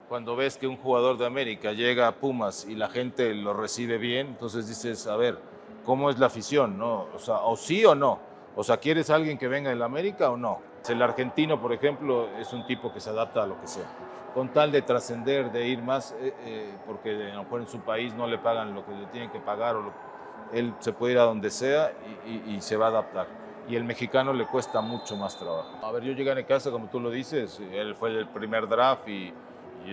cuando ves que un jugador de América llega a Pumas y la gente lo recibe bien, entonces dices, a ver, ¿cómo es la afición, no? O sea, o sí o no. O sea, ¿quieres a alguien que venga del América o no? El argentino, por ejemplo, es un tipo que se adapta a lo que sea. Con tal de trascender, de ir más, porque a lo mejor en su país no le pagan lo que le tienen que pagar, él se puede ir a donde sea y se va a adaptar. Y el mexicano le cuesta mucho más trabajo. A ver, yo llegué a Necaxa, como tú lo dices, él fue el primer draft y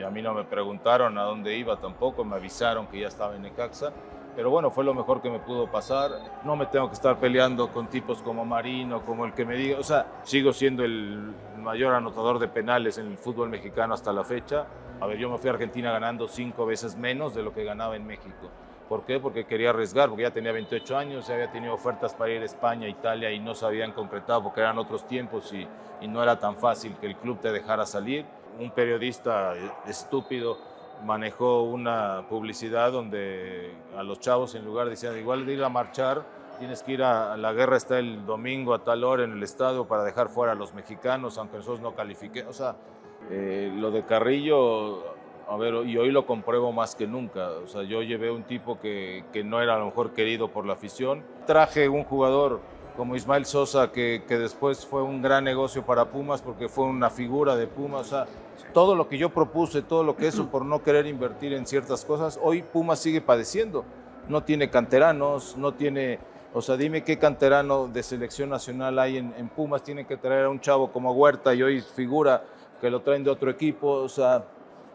a mí no me preguntaron a dónde iba tampoco, me avisaron que ya estaba en Necaxa, pero bueno, fue lo mejor que me pudo pasar. No me tengo que estar peleando con tipos como Marino, como el que me diga, o sea, sigo siendo el mayor anotador de penales en el fútbol mexicano hasta la fecha. A ver, yo me fui a Argentina ganando 5 veces menos de lo que ganaba en México. ¿Por qué? Porque quería arriesgar, porque ya tenía 28 años, ya había tenido ofertas para ir a España, Italia y no se habían concretado porque eran otros tiempos y no era tan fácil que el club te dejara salir. Un periodista estúpido manejó una publicidad donde a los chavos en lugar decían, igual de ir a marchar, tienes que ir a la guerra, está el domingo a tal hora en el estadio para dejar fuera a los mexicanos, aunque nosotros no califiquemos. O sea, lo de Carrillo, a ver, y hoy lo compruebo más que nunca. O sea, yo llevé un tipo que no era a lo mejor querido por la afición. Traje un jugador como Ismael Sosa, que después fue un gran negocio para Pumas porque fue una figura de Pumas. O sea, todo lo que yo propuse, todo lo que eso por no querer invertir en ciertas cosas, hoy Pumas sigue padeciendo. No tiene canteranos, no tiene... O sea, dime qué canterano de selección nacional hay en Pumas. Tienen que traer a un chavo como Huerta y hoy figura que lo traen de otro equipo. O sea,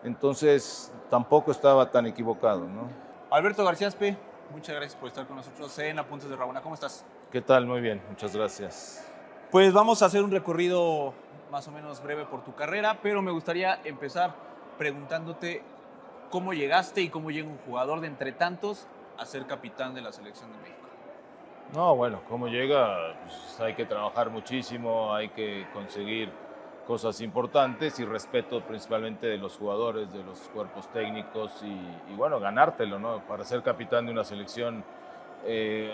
entonces tampoco estaba tan equivocado, ¿no? Alberto García Aspe, muchas gracias por estar con nosotros en Apuntes de Rabona. ¿Cómo estás? ¿Qué tal? Muy bien, muchas gracias. Pues vamos a hacer un recorrido más o menos breve por tu carrera, pero me gustaría empezar preguntándote cómo llegaste y cómo llega un jugador de entre tantos a ser capitán de la selección de México. No, bueno, cómo llega, pues hay que trabajar muchísimo, hay que conseguir cosas importantes y respeto principalmente de los jugadores, de los cuerpos técnicos y bueno, ganártelo, ¿no? Para ser capitán de una selección,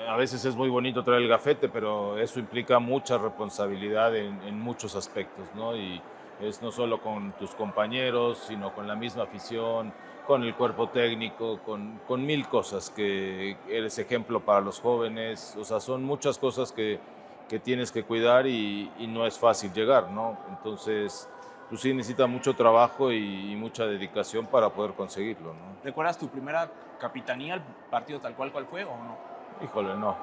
a veces es muy bonito traer el gafete, pero eso implica mucha responsabilidad en muchos aspectos, ¿no? Y es no solo con tus compañeros, sino con la misma afición, con el cuerpo técnico, con mil cosas, que eres ejemplo para los jóvenes, o sea, son muchas cosas que tienes que cuidar y no es fácil llegar, ¿no? Entonces, pues sí necesita mucho trabajo y mucha dedicación para poder conseguirlo, ¿no? ¿Recuerdas tu primera capitanía, el partido tal cual fue o no? Híjole, no,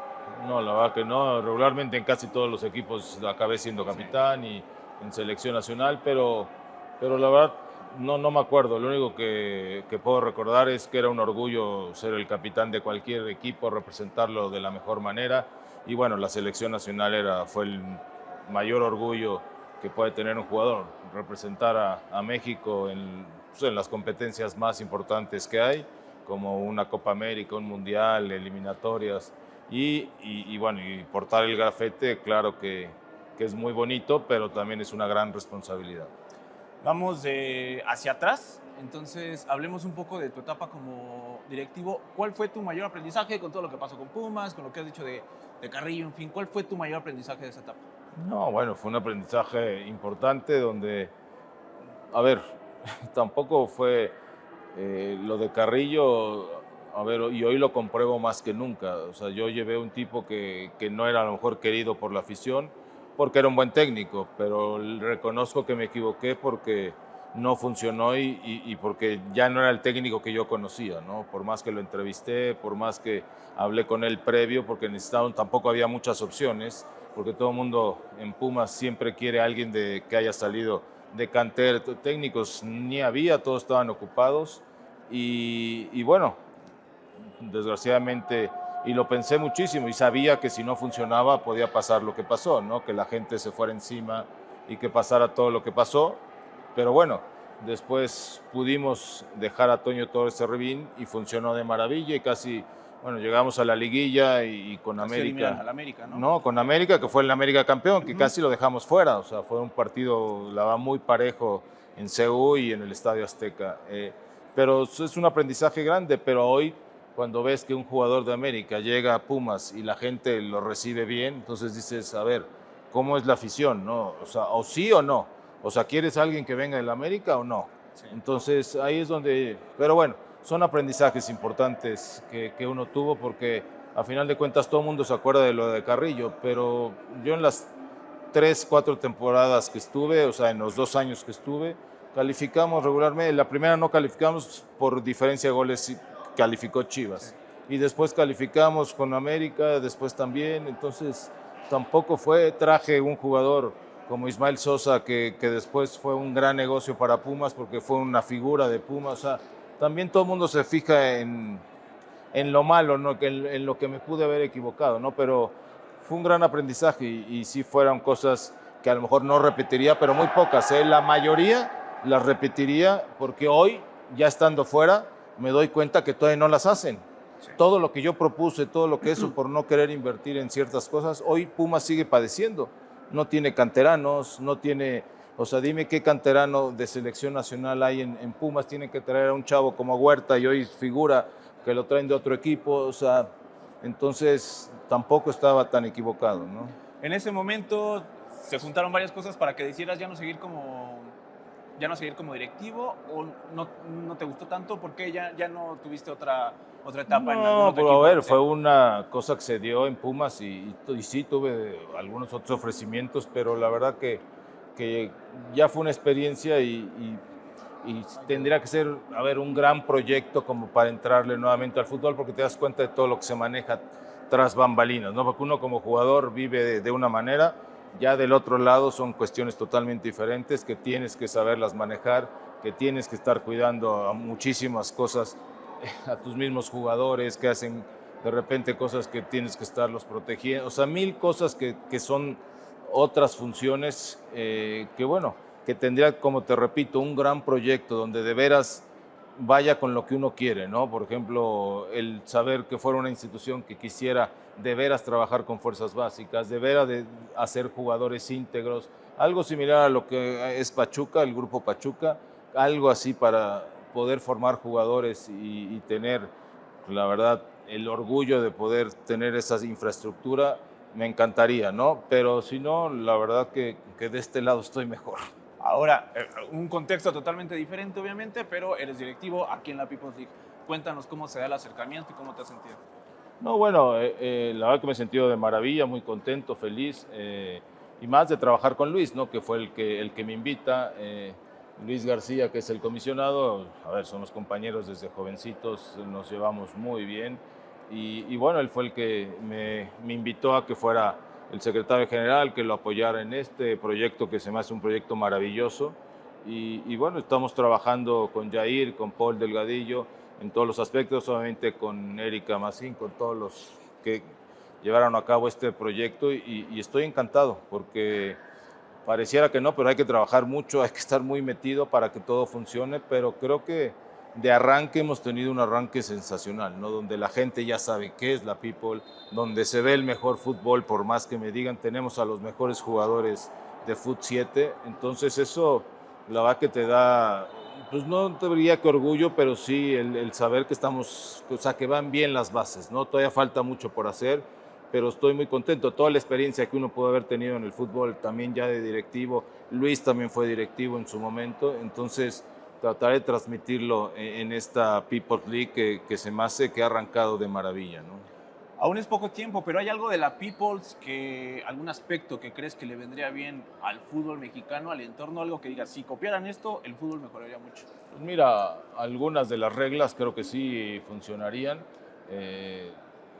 no, la verdad que no. Regularmente en casi todos los equipos acabé siendo capitán y en selección nacional, pero la verdad no me acuerdo. Lo único que puedo recordar es que era un orgullo ser el capitán de cualquier equipo, representarlo de la mejor manera. Y bueno, la selección nacional fue el mayor orgullo que puede tener un jugador, representar a México pues, en las competencias más importantes que hay, como una Copa América, un Mundial, eliminatorias, y bueno, y portar el grafete, claro que es muy bonito, pero también es una gran responsabilidad. Vamos de hacia atrás, entonces hablemos un poco de tu etapa como directivo. ¿Cuál fue tu mayor aprendizaje con todo lo que pasó con Pumas, con lo que has dicho de Carrillo, en fin? ¿Cuál fue tu mayor aprendizaje de esa etapa? No, bueno, fue un aprendizaje importante donde, a ver, tampoco fue lo de Carrillo, a ver, y hoy lo compruebo más que nunca. O sea, yo llevé un tipo que no era a lo mejor querido por la afición, porque era un buen técnico, pero reconozco que me equivoqué porque no funcionó y porque ya no era el técnico que yo conocía, ¿no? Por más que lo entrevisté, por más que hablé con él previo, porque necesitaban, tampoco había muchas opciones, porque todo el mundo en Pumas siempre quiere a alguien que haya salido de cantera. Técnicos ni había, todos estaban ocupados y bueno, desgraciadamente, y lo pensé muchísimo y sabía que si no funcionaba podía pasar lo que pasó, ¿no? Que la gente se fuera encima y que pasara todo lo que pasó, pero bueno, después pudimos dejar a Toño Torres Servín y funcionó de maravilla y casi, bueno, llegamos a la liguilla y con Casi eliminan América, al América, ¿no? no, con América, que fue el América campeón, que casi lo dejamos fuera, o sea, fue un partido, la va muy parejo en CU y en el Estadio Azteca. Pero es un aprendizaje grande, pero hoy cuando ves que un jugador de América llega a Pumas y la gente lo recibe bien, entonces dices, a ver, ¿cómo es la afición, no? O sea, o sí o no. O sea, ¿quieres a alguien que venga del América o no? Sí. Entonces ahí es donde, pero bueno, son aprendizajes importantes que uno tuvo porque a final de cuentas todo el mundo se acuerda de lo de Carrillo, pero yo en las 3, 4 temporadas que estuve, o sea, en los 2 años que estuve, calificamos regularmente. La primera no calificamos por diferencia de goles, sí calificó Sí. Chivas. Y después calificamos con América, después también. Entonces, tampoco fue. Traje un jugador como Ismael Sosa, que después fue un gran negocio para Pumas porque fue una figura de Pumas. O sea, también todo el mundo se fija en lo malo, ¿no? En lo que me pude haber equivocado, ¿no? Pero fue un gran aprendizaje y sí fueron cosas que a lo mejor no repetiría, pero muy pocas, ¿eh? La mayoría las repetiría porque hoy, ya estando fuera, me doy cuenta que todavía no las hacen. Sí. Todo lo que yo propuse, todo lo que eso por no querer invertir en ciertas cosas, hoy Pumas sigue padeciendo. No tiene canteranos, no tiene, o sea, dime qué canterano de selección nacional hay en Pumas. Tienen que traer a un chavo como Huerta y hoy figura que lo traen de otro equipo, o sea, entonces tampoco estaba tan equivocado, ¿no? En ese momento se juntaron varias cosas para que decidieras ya no seguir como directivo, o no te gustó tanto porque ya no tuviste otra etapa en algún No, otro pero equipo. a ver, fue una cosa que se dio en Pumas y sí tuve algunos otros ofrecimientos, pero la verdad que ya fue una experiencia y tendría que ser, a ver, un gran proyecto como para entrarle nuevamente al fútbol, porque te das cuenta de todo lo que se maneja tras bambalinas, ¿no? Porque uno como jugador vive de una manera, ya del otro lado son cuestiones totalmente diferentes que tienes que saberlas manejar, que tienes que estar cuidando a muchísimas cosas, a tus mismos jugadores que hacen de repente cosas que tienes que estarlos protegiendo, o sea, mil cosas que son otras funciones que bueno, que tendría, como te repito, un gran proyecto donde de veras vaya con lo que uno quiere, ¿no? Por ejemplo, el saber que fuera una institución que quisiera de veras trabajar con fuerzas básicas, de veras de hacer jugadores íntegros, algo similar a lo que es Pachuca, el grupo Pachuca, algo así para poder formar jugadores y tener, la verdad, el orgullo de poder tener esa infraestructura, me encantaría, ¿no? Pero si no, la verdad que de este lado estoy mejor. Ahora, un contexto totalmente diferente, obviamente, pero eres directivo aquí en la People's League. Cuéntanos cómo se da el acercamiento y cómo te has sentido. No, bueno, la verdad que me he sentido de maravilla, muy contento, feliz, y más de trabajar con Luis, ¿no? Que fue el que me invita. Luis García, que es el comisionado, a ver, somos compañeros desde jovencitos, nos llevamos muy bien. Y bueno, él fue el que me invitó a que fuera el secretario general, que lo apoyara en este proyecto que se me hace un proyecto maravilloso. Y bueno, estamos trabajando con Jair, con Paul Delgadillo, en todos los aspectos, obviamente con Erika Macín, con todos los que llevaron a cabo este proyecto y estoy encantado porque pareciera que no, pero hay que trabajar mucho, hay que estar muy metido para que todo funcione, pero creo que de arranque hemos tenido un arranque sensacional, ¿no? Donde la gente ya sabe qué es la People, donde se ve el mejor fútbol, por más que me digan, tenemos a los mejores jugadores de Fut 7, entonces eso la verdad que te da, pues no te diría que orgullo, pero sí el saber que estamos, o sea, que van bien las bases, ¿no? Todavía falta mucho por hacer, pero estoy muy contento. Toda la experiencia que uno pudo haber tenido en el fútbol, también ya de directivo, Luis también fue directivo en su momento, entonces trataré de transmitirlo en esta People League que se me hace que ha arrancado de maravilla, ¿no? Aún es poco tiempo, pero ¿hay algo de la People's algún aspecto que crees que le vendría bien al fútbol mexicano, al entorno, algo que digas, si copiaran esto, el fútbol mejoraría mucho? Pues mira, algunas de las reglas creo que sí funcionarían. Eh,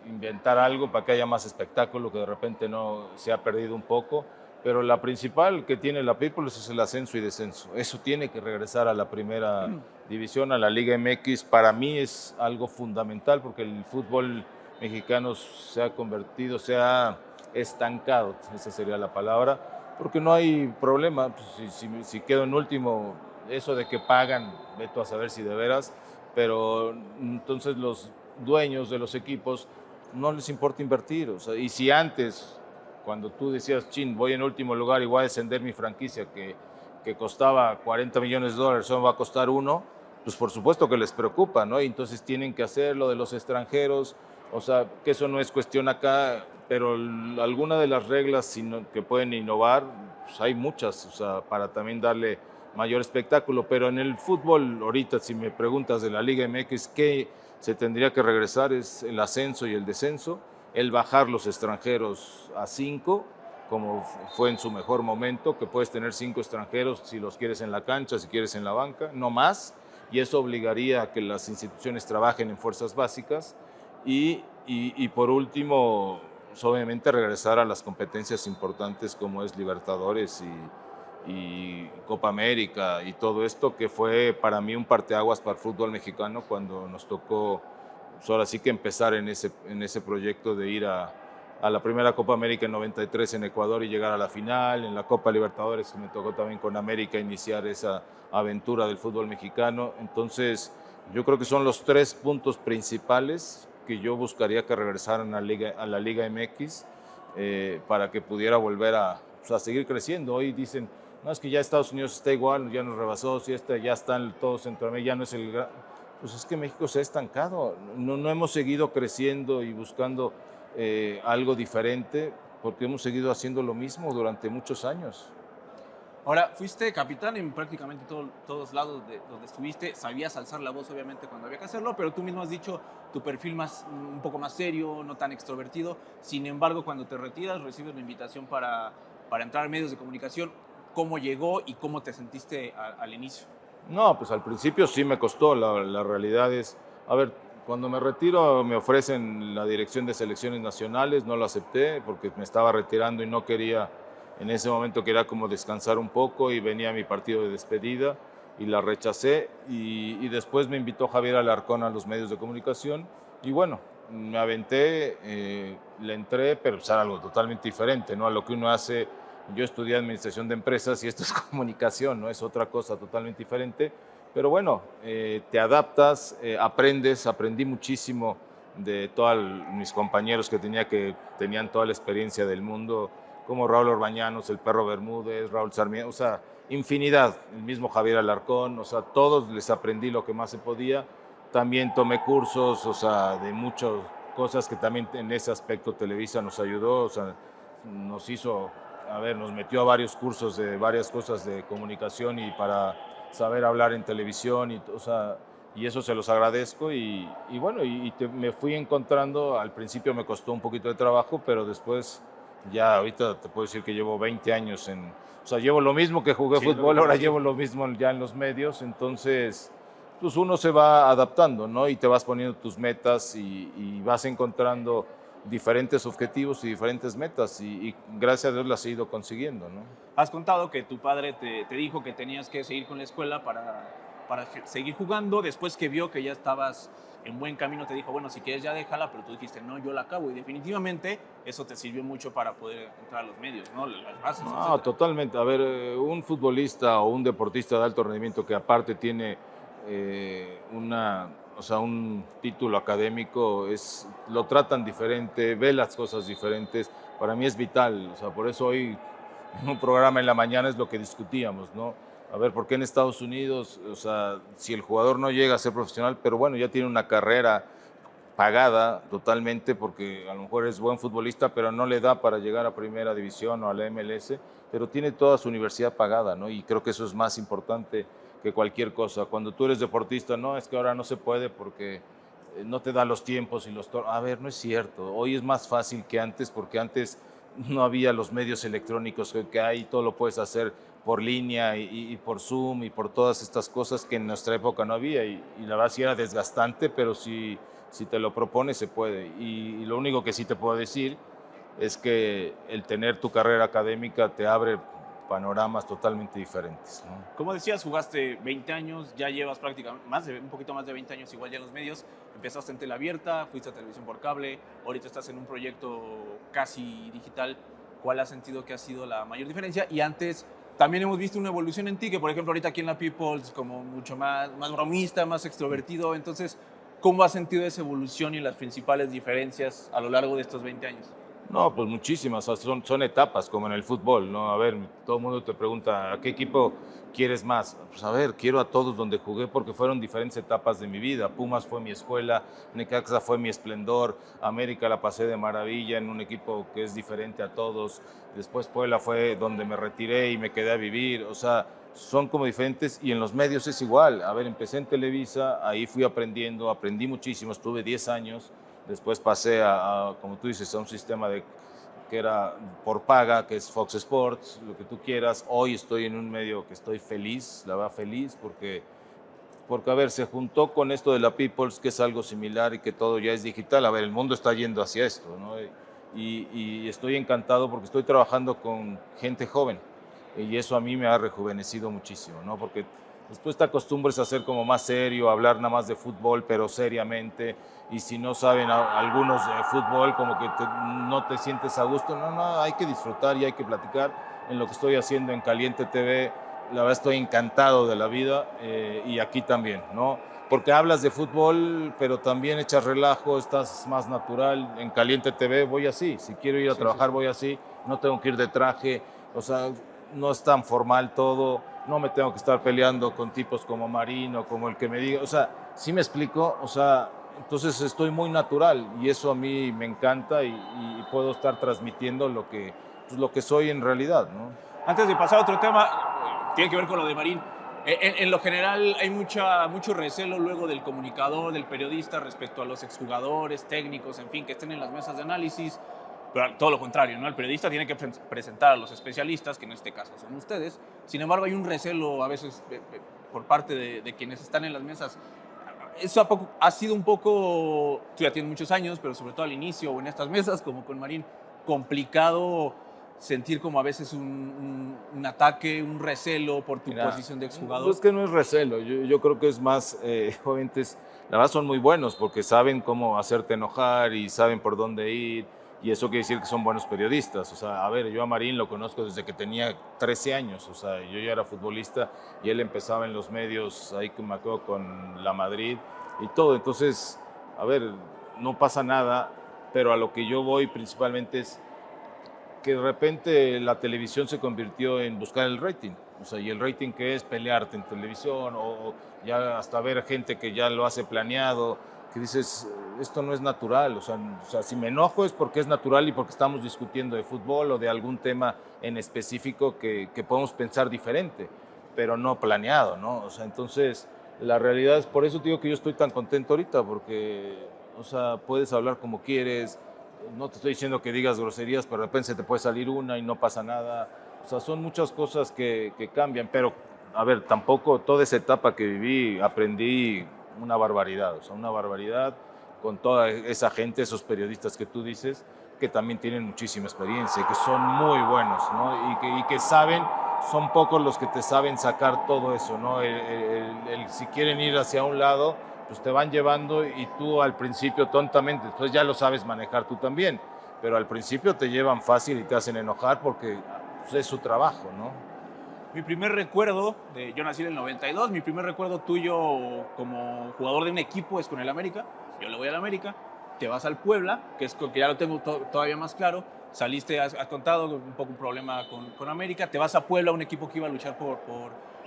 Inventar algo para que haya más espectáculo, que de repente no se ha perdido un poco. Pero la principal que tiene la People es el ascenso y descenso. Eso tiene que regresar a la primera división, a la Liga MX. Para mí es algo fundamental porque el fútbol mexicano se ha convertido, se ha estancado, esa sería la palabra, porque no hay problema. Pues, si quedo en último, eso de que pagan, veto a saber si de veras, pero entonces los dueños de los equipos no les importa invertir. O sea, y si antes, cuando tú decías, chin, voy en último lugar y voy a descender mi franquicia que costaba $40 millones, solo va a costar uno, pues por supuesto que les preocupa, ¿no? Y entonces tienen que hacer lo de los extranjeros, o sea, que eso no es cuestión acá, pero alguna de las reglas que pueden innovar, pues hay muchas, o sea, para también darle mayor espectáculo, pero en el fútbol, ahorita si me preguntas de la Liga MX, ¿qué se tendría que regresar? Es el ascenso y el descenso, el bajar los extranjeros a 5, como fue en su mejor momento, que puedes tener 5 extranjeros si los quieres en la cancha, si quieres en la banca, no más, y eso obligaría a que las instituciones trabajen en fuerzas básicas y por último, pues, obviamente regresar a las competencias importantes como es Libertadores y Copa América y todo esto, que fue para mí un parteaguas para el fútbol mexicano cuando nos tocó, pues ahora sí que empezar en ese proyecto de ir a la primera Copa América en 93 en Ecuador y llegar a la final, en la Copa Libertadores que me tocó también con América iniciar esa aventura del fútbol mexicano. Entonces, yo creo que son los 3 puntos principales que yo buscaría que regresaran a la Liga MX para que pudiera volver pues, a seguir creciendo. Hoy dicen, no, es que ya Estados Unidos está igual, ya nos rebasó, si ya están todos Centroamérica, ya no es el gran... Pues es que México se ha estancado, no hemos seguido creciendo y buscando algo diferente porque hemos seguido haciendo lo mismo durante muchos años. Ahora, fuiste capitán en prácticamente todos lados donde estuviste, sabías alzar la voz obviamente cuando había que hacerlo, pero tú mismo has dicho tu perfil un poco más serio, no tan extrovertido. Sin embargo, cuando te retiras, recibes la invitación para entrar a medios de comunicación. ¿Cómo llegó y cómo te sentiste al inicio? No, pues al principio sí me costó, la realidad es, a ver, cuando me retiro me ofrecen la dirección de selecciones nacionales, no lo acepté porque me estaba retirando y no quería, en ese momento quería como descansar un poco y venía mi partido de despedida y la rechacé y después me invitó Javier Alarcón a los medios de comunicación y bueno, me aventé, le entré, pero pues era algo totalmente diferente, ¿no? A lo que uno hace. Yo estudié administración de empresas y esto es comunicación, ¿no? Es otra cosa totalmente diferente. Pero bueno, te adaptas, aprendí muchísimo de todos mis compañeros que tenían toda la experiencia del mundo, como Raúl Orbañanos, el Perro Bermúdez, Raúl Sarmiento, o sea, infinidad, el mismo Javier Alarcón, o sea, todos les aprendí lo que más se podía. También tomé cursos, o sea, de muchas cosas que también en ese aspecto Televisa nos ayudó, o sea, nos hizo nos metió a varios cursos de varias cosas de comunicación y para saber hablar en televisión o sea, y eso se los agradezco y bueno, me fui encontrando, al principio me costó un poquito de trabajo, pero después ya ahorita te puedo decir que llevo 20 años o sea, llevo lo mismo que jugué fútbol, ahora llevo lo mismo ya en los medios, entonces pues uno se va adaptando, ¿no? Y te vas poniendo tus metas y vas encontrando diferentes objetivos y diferentes metas y gracias a Dios las he ido consiguiendo, ¿no? Has contado que tu padre te dijo que tenías que seguir con la escuela para seguir jugando. Después que vio que ya estabas en buen camino, te dijo, bueno, si quieres ya déjala, pero tú dijiste, no, yo la acabo. Y definitivamente eso te sirvió mucho para poder entrar a los medios, ¿no? Las bases, No, etcétera. totalmente. A ver, un futbolista o un deportista de alto rendimiento que aparte tiene o sea, un título académico, lo tratan diferente, ve las cosas diferentes. Para mí es vital, o sea, por eso hoy en un programa en la mañana es lo que discutíamos, ¿no? A ver, ¿por qué en Estados Unidos, o sea, si el jugador no llega a ser profesional, pero bueno, ya tiene una carrera pagada totalmente porque a lo mejor es buen futbolista, pero no le da para llegar a primera división o a la MLS, pero tiene toda su universidad pagada, ¿no? Y creo que eso es más importante que cualquier cosa. Cuando tú eres deportista, no, es que ahora no se puede porque no te da los tiempos y A ver, no es cierto. Hoy es más fácil que antes porque antes no había los medios electrónicos que hay, todo lo puedes hacer por línea y por Zoom y por todas estas cosas que en nuestra época no había y la verdad sí era desgastante, pero si te lo propones se puede. Y lo único que sí te puedo decir es que el tener tu carrera académica te abre panoramas totalmente diferentes, ¿no? Como decías, jugaste 20 años, ya llevas prácticamente un poquito más de 20 años igual ya en los medios. Empezaste en tele abierta, fuiste a televisión por cable, ahorita estás en un proyecto casi digital. ¿Cuál has sentido que ha sido la mayor diferencia? Y antes también hemos visto una evolución en ti, que por ejemplo ahorita aquí en la People's como mucho más bromista, más extrovertido. Entonces, ¿cómo has sentido esa evolución y las principales diferencias a lo largo de estos 20 años? No, pues muchísimas, o sea, son etapas como en el fútbol, ¿no? A ver, todo el mundo te pregunta, ¿a qué equipo quieres más? Pues a ver, quiero a todos donde jugué porque fueron diferentes etapas de mi vida. Pumas fue mi escuela, Necaxa fue mi esplendor, América la pasé de maravilla en un equipo que es diferente a todos, después Puebla fue donde me retiré y me quedé a vivir, o sea, son como diferentes y en los medios es igual. A ver, empecé en Televisa, ahí fui aprendiendo, aprendí muchísimo, estuve 10 años, después pasé como tú dices, a un sistema que era por paga, que es Fox Sports, lo que tú quieras. Hoy estoy en un medio que estoy feliz, la verdad feliz, porque, a ver, se juntó con esto de la People's, que es algo similar y que todo ya es digital. A ver, el mundo está yendo hacia esto, ¿no? Y estoy encantado porque estoy trabajando con gente joven y eso a mí me ha rejuvenecido muchísimo, ¿no? Porque después te acostumbras a ser como más serio, a hablar nada más de fútbol, pero seriamente, y si no saben algunos de fútbol, como que no te sientes a gusto. No, no, hay que disfrutar y hay que platicar. En lo que estoy haciendo en Caliente TV, la verdad estoy encantado de la vida, y aquí también, ¿no? Porque hablas de fútbol, pero también echas relajo, estás más natural. En Caliente TV voy así, si quiero ir a trabajar voy así, no tengo que ir de traje, o sea, no es tan formal todo, no me tengo que estar peleando con tipos como Marino, como el que me diga, o sea, ¿sí me explico? O sea, entonces estoy muy natural y eso a mí me encanta y puedo estar transmitiendo pues lo que soy en realidad, ¿no? Antes de pasar a otro tema, tiene que ver con lo de Marín. En lo general hay mucho recelo luego del comunicador, del periodista respecto a los exjugadores, técnicos, en fin, que estén en las mesas de análisis. Pero todo lo contrario, ¿no? El periodista tiene que presentar a los especialistas, que en este caso son ustedes. Sin embargo, hay un recelo a veces por parte de quienes están en las mesas. Eso ha sido un poco, tú ya tienes muchos años, pero sobre todo al inicio o en estas mesas, como con Marín, complicado sentir como a veces un ataque, un recelo por tu Mira, posición de no exjugador. es que no es recelo, yo creo que es más, obviamente, la verdad son muy buenos porque saben cómo hacerte enojar y saben por dónde ir, y eso quiere decir que son buenos periodistas. O sea, a ver, yo a Marín lo conozco desde que tenía 13 años, o sea, yo ya era futbolista y él empezaba en los medios, ahí que me acuerdo con La Madrid y todo. Entonces, a ver, no pasa nada, pero a lo que yo voy principalmente es que de repente la televisión se convirtió en buscar el rating. O sea, y el rating, que es pelearte en televisión o ya hasta ver gente que ya lo hace planeado, que dices, esto no es natural. O sea, si me enojo es porque es natural y porque estamos discutiendo de fútbol o de algún tema en específico que podemos pensar diferente, pero no planeado, ¿no? O sea, entonces, la realidad es, por eso te digo que yo estoy tan contento ahorita, porque, o sea, puedes hablar como quieres. No te estoy diciendo que digas groserías, pero de repente se te puede salir una y no pasa nada. O sea, son muchas cosas que cambian, pero, a ver, tampoco toda esa etapa que viví aprendí una barbaridad, o sea, una barbaridad con toda esa gente, esos periodistas que tú dices, que también tienen muchísima experiencia y que son muy buenos, ¿no? Y que saben, son pocos los que te saben sacar todo eso, ¿no? Si quieren ir hacia un lado, pues te van llevando y tú al principio tontamente, después ya lo sabes manejar tú también, pero al principio te llevan fácil y te hacen enojar porque pues, es su trabajo, ¿no? Mi primer recuerdo, yo nací en el 92, mi primer recuerdo tuyo como jugador de un equipo es con el América. Yo le voy al América, te vas al Puebla, que es que ya lo tengo todavía más claro. Saliste, has contado un poco un problema con América, te vas a Puebla, un equipo que iba a luchar por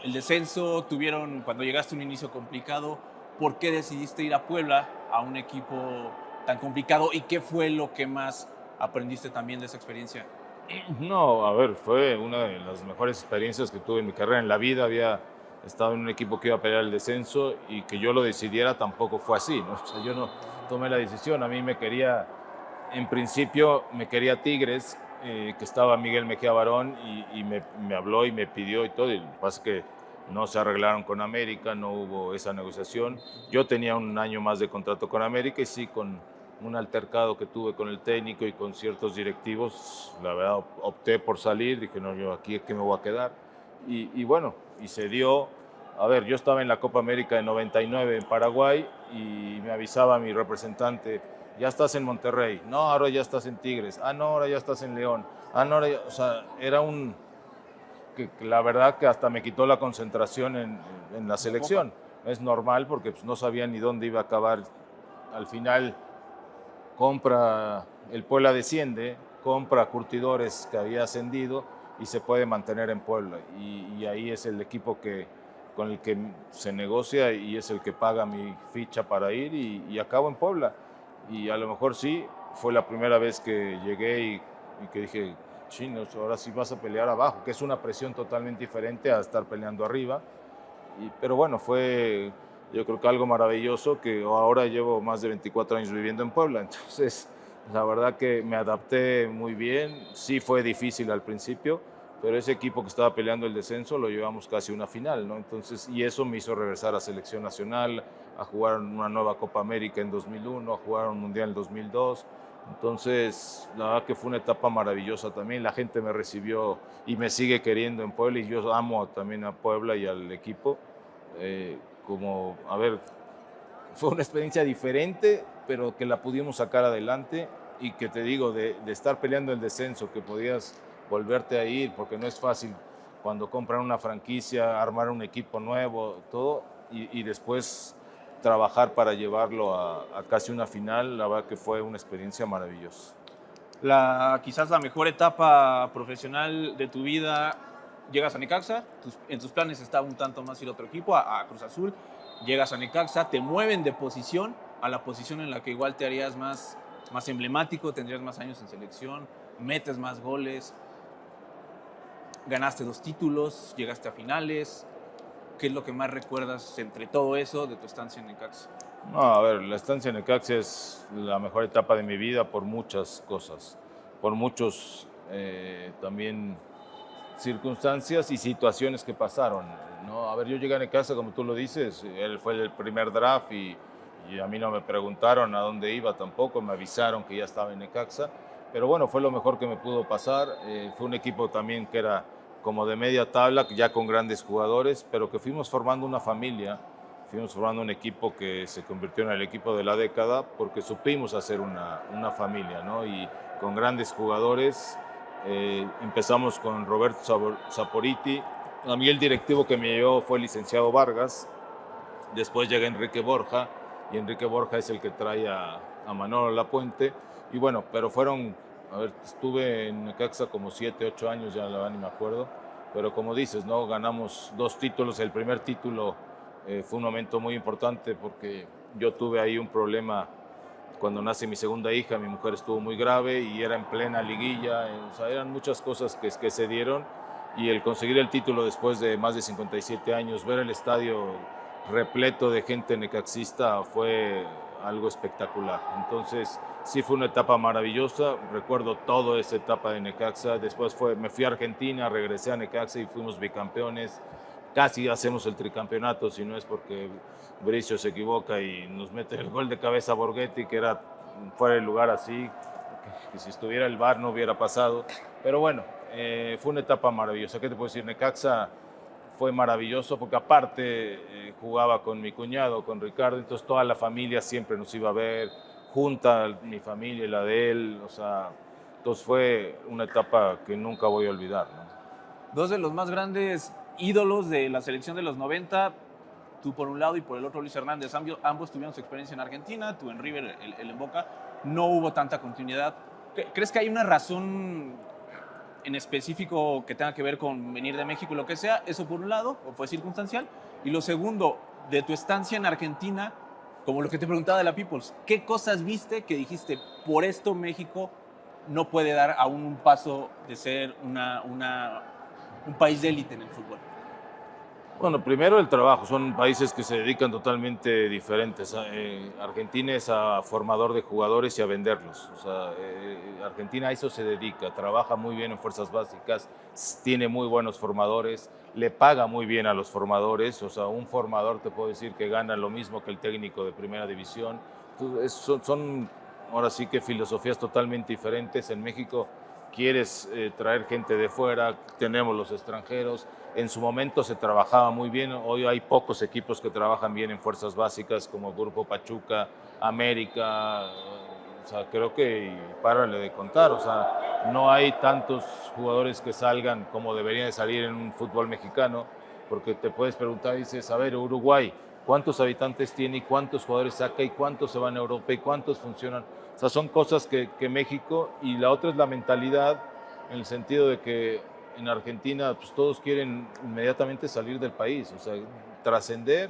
el descenso. Tuvieron, cuando llegaste, un inicio complicado. ¿Por qué decidiste ir a Puebla, a un equipo tan complicado? ¿Y qué fue lo que más aprendiste también de esa experiencia? No, a ver, fue una de las mejores experiencias que tuve en mi carrera. En la vida había estado en un equipo que iba a pelear el descenso y que yo lo decidiera tampoco fue así, ¿no? O sea, yo no tomé la decisión. A mí en principio me quería Tigres, que estaba Miguel Mejía Barón y me habló y me pidió y todo. Y lo que pasa es que no se arreglaron con América, no hubo esa negociación. Yo tenía un año más de contrato con América y sí, con un altercado que tuve con el técnico y con ciertos directivos, la verdad opté por salir, dije, no, yo aquí es que me voy a quedar. Y bueno, y se dio. A ver, yo estaba en la Copa América de 99 en Paraguay y me avisaba mi representante, ya estás en Monterrey, no, ahora ya estás en Tigres, ah, no, ahora ya estás en León, ah, no, o sea, era que la verdad que hasta me quitó la concentración en la selección. Es normal porque pues, no sabía ni dónde iba a acabar. Al final el Puebla desciende, compra a Curtidores que había ascendido y se puede mantener en Puebla. Y ahí es el equipo con el que se negocia y es el que paga mi ficha para ir y acabo en Puebla. Y a lo mejor sí, fue la primera vez que llegué y que dije, chinos, ahora sí vas a pelear abajo, que es una presión totalmente diferente a estar peleando arriba. Pero bueno, fue yo creo que algo maravilloso, que ahora llevo más de 24 años viviendo en Puebla, entonces la verdad que me adapté muy bien, sí fue difícil al principio, pero ese equipo que estaba peleando el descenso lo llevamos casi a una final, ¿no? Entonces, y eso me hizo regresar a selección nacional, a jugar una nueva Copa América en 2001, a jugar un Mundial en 2002. Entonces, la verdad que fue una etapa maravillosa también. La gente me recibió y me sigue queriendo en Puebla y yo amo también a Puebla y al equipo. Como, a ver, fue una experiencia diferente, pero que la pudimos sacar adelante y que te digo, de estar peleando el descenso, que podías volverte a ir, porque no es fácil cuando compran una franquicia, armar un equipo nuevo, todo, y después trabajar para llevarlo a casi una final, la verdad que fue una experiencia maravillosa. Quizás la mejor etapa profesional de tu vida, llegas a Necaxa, en tus planes estaba un tanto más ir a otro equipo, a Cruz Azul, llegas a Necaxa, te mueven de posición a la posición en la que igual te harías más emblemático, tendrías más años en selección, metes más goles, ganaste 2 títulos, llegaste a finales. ¿Qué es lo que más recuerdas entre todo eso de tu estancia en Necaxa? No, a ver, la estancia en Necaxa es la mejor etapa de mi vida por muchas cosas, por muchos también circunstancias y situaciones que pasaron, ¿no? A ver, yo llegué a Necaxa, como tú lo dices, él fue el primer draft y a mí no me preguntaron a dónde iba tampoco, me avisaron que ya estaba en Necaxa, pero bueno, fue lo mejor que me pudo pasar. Fue un equipo también que era como de media tabla, ya con grandes jugadores, pero que fuimos formando una familia, fuimos formando un equipo que se convirtió en el equipo de la década porque supimos hacer una familia, ¿no? Y con grandes jugadores. Empezamos con Roberto Saporiti. A mí el directivo que me llevó fue el licenciado Vargas. Después llega Enrique Borja y Enrique Borja es el que trae a Manolo Lapuente. Y bueno, pero fueron, a ver, estuve en Necaxa como 7, 8 años, ya la verdad ni me acuerdo. Pero como dices, ¿no? Ganamos 2 títulos. El primer título fue un momento muy importante porque yo tuve ahí un problema cuando nace mi segunda hija. Mi mujer estuvo muy grave y era en plena liguilla, o sea, eran muchas cosas que se dieron y el conseguir el título después de más de 57 años, ver el estadio repleto de gente necaxista fue algo espectacular. Entonces, sí fue una etapa maravillosa, recuerdo toda esa etapa de Necaxa, después me fui a Argentina, regresé a Necaxa y fuimos bicampeones, casi hacemos el tricampeonato, si no es porque Bricio se equivoca y nos mete el gol de cabeza a Borghetti, que era fuera de lugar así, que si estuviera el VAR no hubiera pasado. Pero bueno, fue una etapa maravillosa. ¿Qué te puedo decir? Necaxa fue maravilloso porque aparte jugaba con mi cuñado, con Ricardo, entonces toda la familia siempre nos iba a ver, junta mi familia y la de él, o sea, entonces fue una etapa que nunca voy a olvidar, ¿no? 2 de los más grandes ídolos de la selección de los 90, tú por un lado y por el otro Luis Hernández, ambos tuvieron su experiencia en Argentina, tú en River, él en Boca, no hubo tanta continuidad. ¿Crees que hay una razón en específico que tenga que ver con venir de México, lo que sea? Eso por un lado, o fue circunstancial. Y lo segundo, de tu estancia en Argentina, como lo que te preguntaba de la Peoples, ¿qué cosas viste que dijiste, por esto México no puede dar aún un paso de ser un país de élite en el fútbol? Bueno, primero el trabajo, son países que se dedican totalmente diferentes. Argentina es a formador de jugadores y a venderlos. O sea, Argentina a eso se dedica, trabaja muy bien en fuerzas básicas, tiene muy buenos formadores, le paga muy bien a los formadores. O sea, un formador te puedo decir que gana lo mismo que el técnico de primera división. Entonces, son ahora sí que filosofías totalmente diferentes. En México quieres traer gente de fuera, tenemos los extranjeros. En su momento se trabajaba muy bien, hoy hay pocos equipos que trabajan bien en fuerzas básicas como Grupo Pachuca, América, o sea, creo que párale de contar, o sea, no hay tantos jugadores que salgan como deberían de salir en un fútbol mexicano, porque te puedes preguntar, dices, a ver, Uruguay, ¿cuántos habitantes tiene y cuántos jugadores saca y cuántos se van a Europa y cuántos funcionan? O sea, son cosas que México, y la otra es la mentalidad, en el sentido de que en Argentina pues todos quieren inmediatamente salir del país, o sea, trascender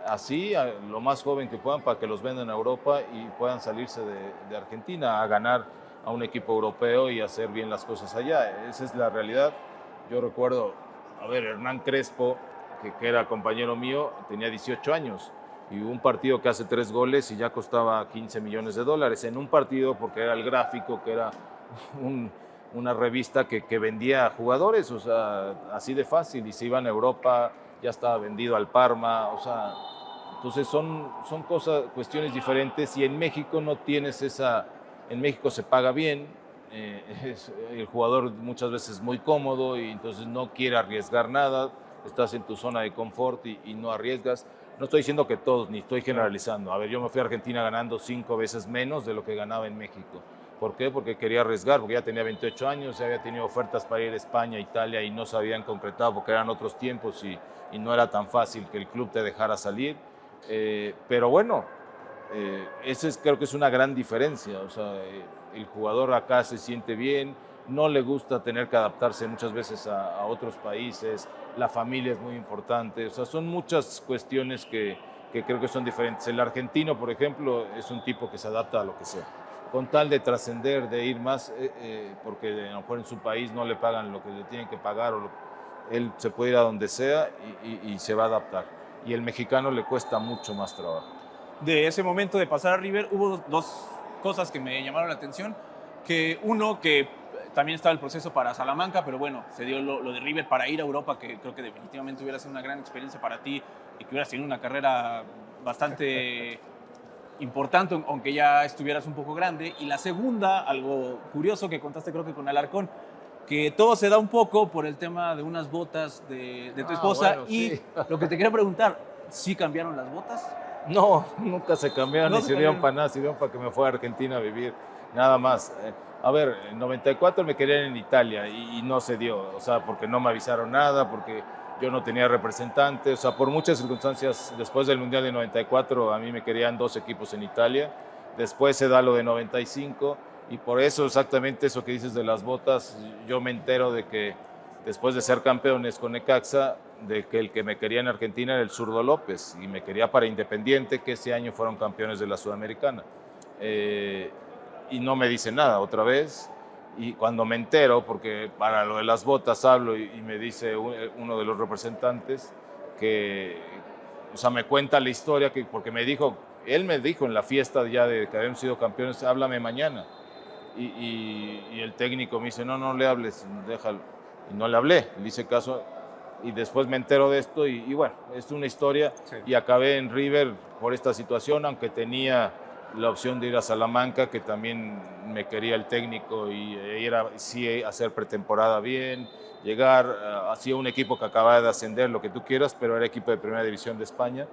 así a lo más joven que puedan para que los vendan a Europa y puedan salirse de Argentina a ganar a un equipo europeo y hacer bien las cosas allá. Esa es la realidad. Yo recuerdo, a ver, Hernán Crespo, que era compañero mío, tenía 18 años y hubo un partido que hace 3 goles y ya costaba $15 millones en un partido porque era el Gráfico, que era una revista que vendía jugadores, o sea, así de fácil, y se iban a Europa, ya estaba vendido al Parma, o sea, entonces son cosas, cuestiones diferentes, y en México no tienes esa, en México se paga bien, el jugador muchas veces muy cómodo y entonces no quiere arriesgar nada, estás en tu zona de confort y no arriesgas. No estoy diciendo que todos, ni estoy generalizando. A ver, yo me fui a Argentina ganando 5 veces menos de lo que ganaba en México. ¿Por qué? Porque quería arriesgar, porque ya tenía 28 años, ya había tenido ofertas para ir a España, Italia, y no se habían concretado porque eran otros tiempos y no era tan fácil que el club te dejara salir. Pero bueno, esa creo que es una gran diferencia. O sea, el jugador acá se siente bien, no le gusta tener que adaptarse muchas veces a otros países, la familia es muy importante, o sea, son muchas cuestiones que creo que son diferentes. El argentino, por ejemplo, es un tipo que se adapta a lo que sea, con tal de trascender, de ir más, porque a lo mejor en su país no le pagan lo que le tienen que pagar, él se puede ir a donde sea y se va a adaptar. Y el mexicano le cuesta mucho más trabajo. De ese momento de pasar a River hubo dos cosas que me llamaron la atención, que uno, que también estaba el proceso para Salamanca, pero bueno, se dio lo de River para ir a Europa, que creo que definitivamente hubiera sido una gran experiencia para ti y que hubieras tenido una carrera bastante importante, aunque ya estuvieras un poco grande. Y la segunda, algo curioso que contaste creo que con Alarcón, que todo se da un poco por el tema de unas botas de tu esposa. Bueno, y sí. lo que te quería preguntar, ¿sí cambiaron las botas? No, nunca se cambiaron, No ni se sirvieron cambiaron. para nada, sirvieron para que me fuera a Argentina a vivir, nada más. A ver, en 94 me querían en Italia y no se dio, o sea, porque no me avisaron nada, porque yo no tenía representante, o sea, por muchas circunstancias, después del Mundial de 94 a mí me querían 2 equipos en Italia, después se da lo de 95 y por eso exactamente eso que dices de las botas, yo me entero de que después de ser campeones con Necaxa, de que el que me quería en Argentina era el Zurdo López y me quería para Independiente, que ese año fueron campeones de la Sudamericana. Y no me dice nada otra vez. Y cuando me entero, porque para lo de las botas hablo y me dice uno de los representantes que, o sea, me cuenta la historia, porque él me dijo en la fiesta ya de que habíamos sido campeones, háblame mañana. Y el técnico me dice, no le hables, déjalo. Y no le hablé, le hice caso y después me entero de esto y bueno, es una historia. Sí. Y acabé en River por esta situación, aunque tenía la opción de ir a Salamanca, que también me quería el técnico y ir a sí, hacer pretemporada bien, llegar así a un equipo que acababa de ascender, lo que tú quieras, pero era equipo de primera división de España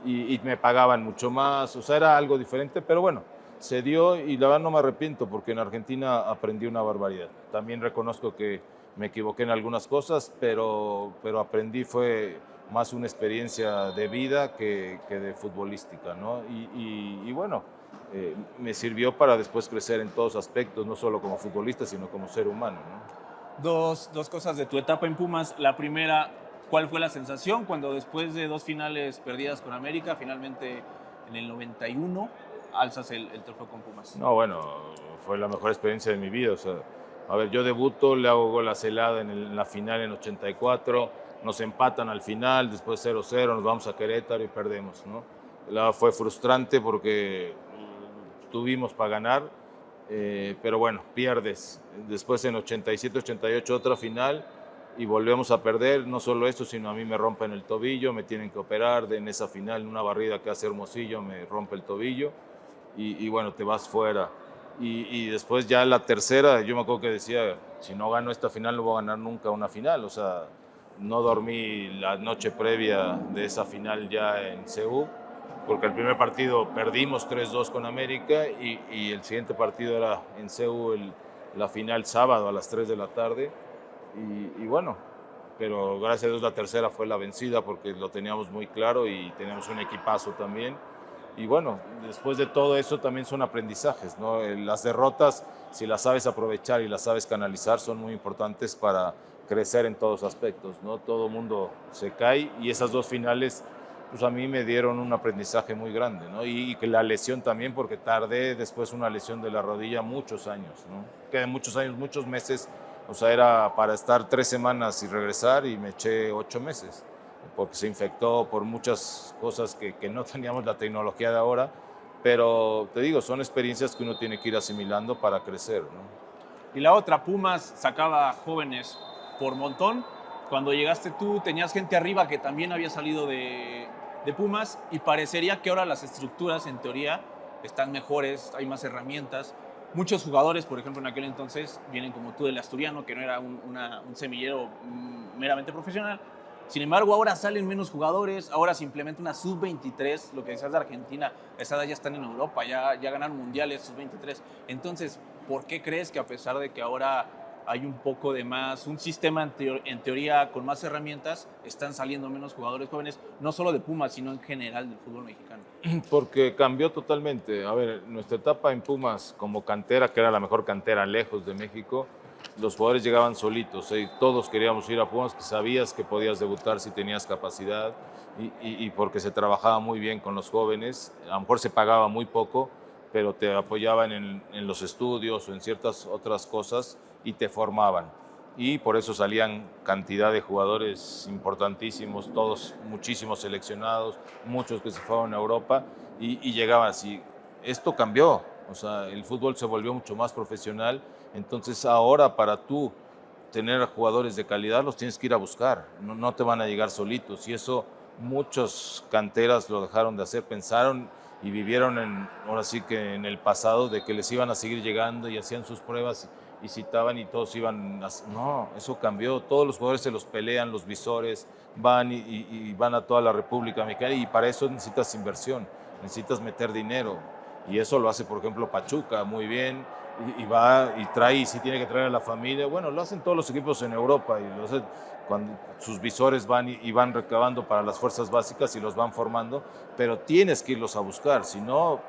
y me pagaban mucho más, o sea, era algo diferente, pero bueno, se dio y la verdad no me arrepiento porque en Argentina aprendí una barbaridad. También reconozco que me equivoqué en algunas cosas, pero aprendí, fue más una experiencia de vida que de futbolística, ¿no? Y bueno, me sirvió para después crecer en todos aspectos, no solo como futbolista, sino como ser humano, ¿no? Dos cosas de tu etapa en Pumas. La primera, ¿cuál fue la sensación cuando después de 2 finales perdidas con América, finalmente en el 91 alzas el trofeo con Pumas? No, bueno, fue la mejor experiencia de mi vida. O sea, a ver, yo debuto, le hago gol a Celada en la final en 84, nos empatan al final, después 0-0, nos vamos a Querétaro y perdemos, ¿no? Fue frustrante porque tuvimos para ganar, pero bueno, pierdes. Después en 87-88 otra final y volvemos a perder. No solo esto, sino a mí me rompen el tobillo, me tienen que operar. En esa final, en una barrida que hace Hermosillo, me rompe el tobillo y bueno, te vas fuera. Y después ya la tercera, yo me acuerdo que decía, si no gano esta final no voy a ganar nunca una final. O sea, no dormí la noche previa de esa final ya en CU, porque el primer partido perdimos 3-2 con América y el siguiente partido era en CU, la final sábado a las 3 de la tarde. Y bueno, pero gracias a Dios la tercera fue la vencida porque lo teníamos muy claro y teníamos un equipazo también. Y bueno, después de todo eso también son aprendizajes, ¿no? Las derrotas, si las sabes aprovechar y las sabes canalizar, son muy importantes para crecer en todos aspectos, ¿no? Todo mundo se cae y esas 2 finales pues a mí me dieron un aprendizaje muy grande, ¿no? Y que la lesión también, porque tardé después una lesión de la rodilla muchos años, ¿no? Que de muchos años, muchos meses, o sea, era para estar 3 semanas y regresar y me eché 8 meses, porque se infectó por muchas cosas que no teníamos la tecnología de ahora, pero te digo, son experiencias que uno tiene que ir asimilando para crecer, ¿no? Y la otra, Pumas sacaba jóvenes por montón. Cuando llegaste tú, tenías gente arriba que también había salido de Pumas y parecería que ahora las estructuras, en teoría, están mejores, hay más herramientas. Muchos jugadores, por ejemplo, en aquel entonces, vienen como tú del Asturiano, que no era un semillero meramente profesional. Sin embargo, ahora salen menos jugadores, ahora se implementa una sub-23, lo que decías de Argentina, a esa edad ya están en Europa, ya ganaron mundiales sub-23. Entonces, ¿por qué crees que a pesar de que ahora hay un poco de más, un sistema en teoría con más herramientas, están saliendo menos jugadores jóvenes, no solo de Pumas, sino en general del fútbol mexicano? Porque cambió totalmente. A ver, nuestra etapa en Pumas como cantera, que era la mejor cantera lejos de México, los jugadores llegaban solitos, y todos queríamos ir a Pumas, que sabías que podías debutar si tenías capacidad y porque se trabajaba muy bien con los jóvenes. A lo mejor se pagaba muy poco, pero te apoyaban en los estudios o en ciertas otras cosas y te formaban. Y por eso salían cantidad de jugadores importantísimos, todos muchísimos seleccionados, muchos que se fueron a Europa y llegaban así. Esto cambió, o sea, el fútbol se volvió mucho más profesional, entonces ahora para tú tener jugadores de calidad los tienes que ir a buscar, no te van a llegar solitos y eso muchos canteras lo dejaron de hacer, pensaron y vivieron ahora sí que en el pasado de que les iban a seguir llegando y hacían sus pruebas y citaban y todos iban no, eso cambió, todos los jugadores se los pelean, los visores van y van a toda la República Mexicana y para eso necesitas inversión, necesitas meter dinero y eso lo hace por ejemplo Pachuca muy bien y va y trae y si tiene que traer a la familia, bueno, lo hacen todos los equipos en Europa y lo hacen cuando sus visores van y van recabando para las fuerzas básicas y los van formando, pero tienes que irlos a buscar, si no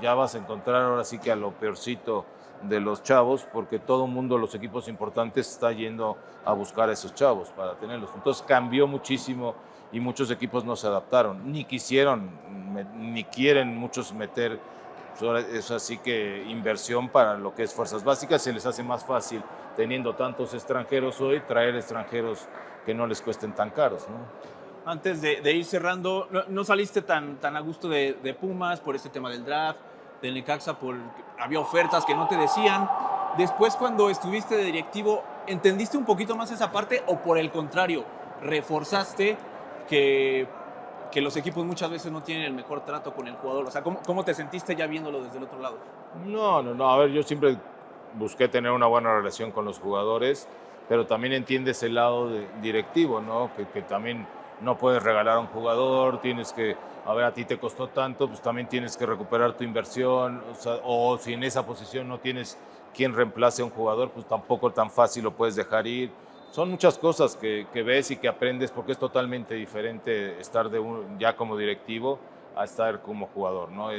ya vas a encontrar ahora sí que a lo peorcito de los chavos, porque todo el mundo, los equipos importantes, está yendo a buscar a esos chavos para tenerlos. Entonces cambió muchísimo y muchos equipos no se adaptaron, ni quisieron, ni quieren muchos meter, es así que inversión para lo que es fuerzas básicas, se les hace más fácil, teniendo tantos extranjeros hoy, traer extranjeros que no les cuesten tan caros, ¿no? Antes de ir cerrando, no saliste tan a gusto de Pumas por este tema del draft, del Necaxa, había ofertas que no te decían. Después, cuando estuviste de directivo, ¿entendiste un poquito más esa parte o por el contrario, reforzaste que los equipos muchas veces no tienen el mejor trato con el jugador? O sea, ¿cómo te sentiste ya viéndolo desde el otro lado? No, a ver, yo siempre busqué tener una buena relación con los jugadores, pero también entiendes el lado directivo, ¿no? Que también no puedes regalar a un jugador, tienes que, a ver, a ti te costó tanto, pues también tienes que recuperar tu inversión, o sea, o si en esa posición no tienes quien reemplace a un jugador, pues tampoco tan fácil lo puedes dejar ir. Son muchas cosas que ves y que aprendes porque es totalmente diferente estar ya como directivo a estar como jugador, ¿no?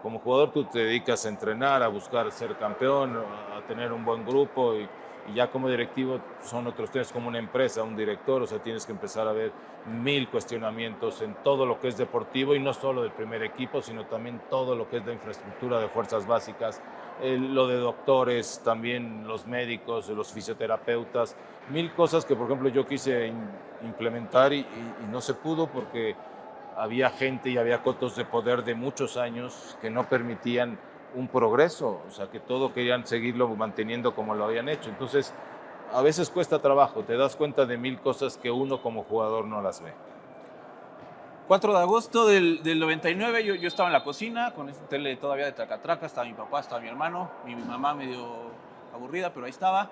Como jugador tú te dedicas a entrenar, a buscar ser campeón, a tener un buen grupo y ya como directivo son otros temas como una empresa, un director, o sea, tienes que empezar a ver 1000 cuestionamientos en todo lo que es deportivo y no solo del primer equipo, sino también todo lo que es la infraestructura de fuerzas básicas, lo de doctores, también los médicos, los fisioterapeutas, 1000 cosas que por ejemplo yo quise implementar y no se pudo porque había gente y había cotos de poder de muchos años que no permitían un progreso, o sea, que todo querían seguirlo manteniendo como lo habían hecho. Entonces, a veces cuesta trabajo, te das cuenta de 1000 cosas que uno como jugador no las ve. 4 de agosto del 99, yo estaba en la cocina con esta tele todavía de traca-traca, estaba mi papá, estaba mi hermano, mi mamá medio aburrida, pero ahí estaba,